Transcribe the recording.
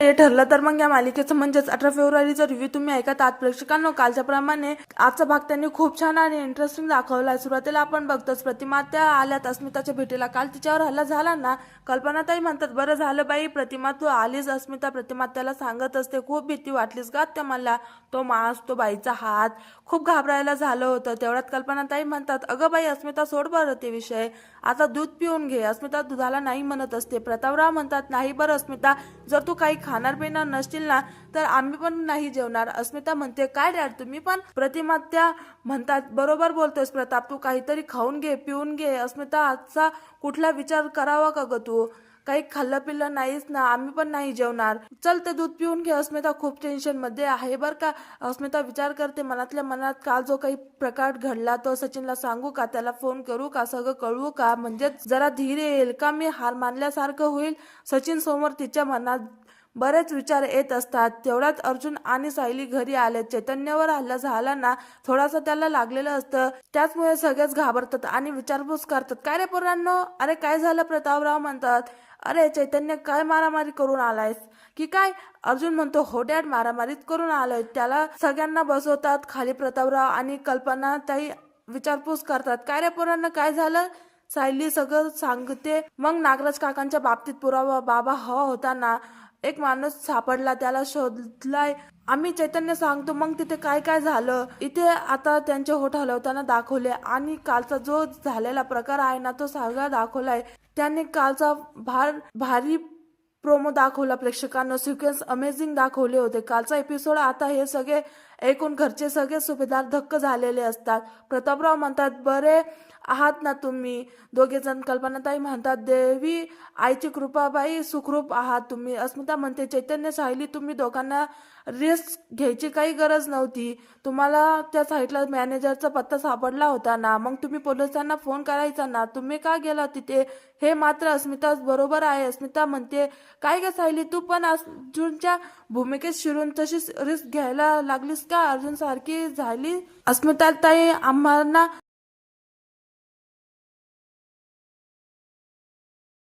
हे ठरलं तर मग या मालिकेचं म्हणजेच 18 फेब्रुवारीचा रिव्ह्यू तुम्ही ऐका. तात प्रेक्षकांनो, कालच्या प्रमाणे आजचा भाग त्यांनी खूप छान आणि इंटरेस्टिंग दाखवलाय. सुरुवातीला आपण बघतोच प्रतिमा त्या आल्यात अस्मिताच्या भेटीला. काल तिच्यावर हल्ला झाला ना, कल्पनाताई म्हणतात बरं झालं बाई प्रतिमा तू आलीस. अस्मिता प्रतिमा त्याला सांगत असते खूप भीती वाटलीस का त्या मला, तो मांस तो बाईचा हात, खूप घाबरायला झालं होतं. तेवढ्यात कल्पनाताई म्हणतात अगं बाई अस्मिता सोड बरं ते विषय, आता दूध पिऊन घे. अस्मिता दुधाला नाही म्हणत असते. प्रतापराव म्हणतात नाही बरं अस्मिता, जर तू काही खाणार पिणार नसतील ना तर आम्ही पण नाही जेवणार. अस्मिता म्हणते काय डॅड तुम्ही पण. प्रतिमा त्या म्हणतात बरोबर बोलतोस प्रताप, तू काहीतरी खाऊन घे पिऊन घे. अस्मिता आजचा कुठला विचार करावा का ग तू, काही खाल्लं पिल्लं नाहीच ना, आम्ही पण नाही जेवणार. चल ते दूध पिऊन घे. अस्मिता खूप टेन्शन मध्ये आहे बर का. अस्मिता विचार करते मनातल्या मनात काल जो काही प्रकार घडला तो सचिनला सांगू का, त्याला फोन करू का, सगळं कळवू का, म्हणजे जरा धीर येईल का, मी हार मानल्यासारखं होईल. सचिन समोर तिच्या मनात बरेच विचार येत असतात. तेवढ्यात अर्जुन आणि सायली घरी आले. चैतन्यावर हल्ला झाला ना, थोडासा त्याला लागलेलं असतं, त्याचमुळे सगळेच घाबरतात आणि विचारपूस करतात काय रे पोरांनो, अरे काय झालं. प्रतापराव म्हणतात अरे चैतन्य काय मारामारी करून आलायस की काय. अर्जुन म्हणतो हो डॅड मारामारीच करून आलोय. त्याला सगळ्यांना बसवतात खाली. प्रतापराव आणि कल्पना ताई विचारपूस करतात काय रे पोरांना काय झालं. सायली सगळं सांगते. मग नागराज काकांच्या बाबतीत पुरावा बाबा हवा होता ना, एक माणूस सापडला त्याला शोधलाय आम्ही. चैतन्य सांगतो मग तिथे काय काय झालं. इथे आता त्यांचे होठ हलवताना दाखवले आणि कालचा जो झालेला प्रकार आहे ना तो सगळा दाखवलाय. त्यांनी कालचा भारी प्रोमो दाखवला प्रेक्षकांना. सिक्वेन्स अमेझिंग दाखवले होते कालचा एपिसोड. आता हे सगळे ऐकून घरचे सगळे सुभेदार धक्क झालेले असतात. प्रतापराव म्हणतात बरे आहात ना तुम्ही दोघे जण. कल्पनाताई म्हणतात देवी आईची कृपा बाई सुखरूप आहात तुम्ही. अस्मिता म्हणते चैतन्य सायली तुम्ही दोघांना रिस्क घ्यायची काही गरज नव्हती. तुम्हाला त्या साईटला मॅनेजरचा पत्ता सापडला होता ना, मग तुम्ही पोलिसांना फोन करायचा ना, तुम्ही का गेला तिथे. हे मात्र अस्मिता बरोबर आहे. अस्मिता म्हणते काय ग सायली तू पण अर्जुनच्या भूमिकेत शिरून तशीच रिस्क घ्यायला लागलीस का, अर्जुन सारखी झाली. अस्मिता ताई आम्हाला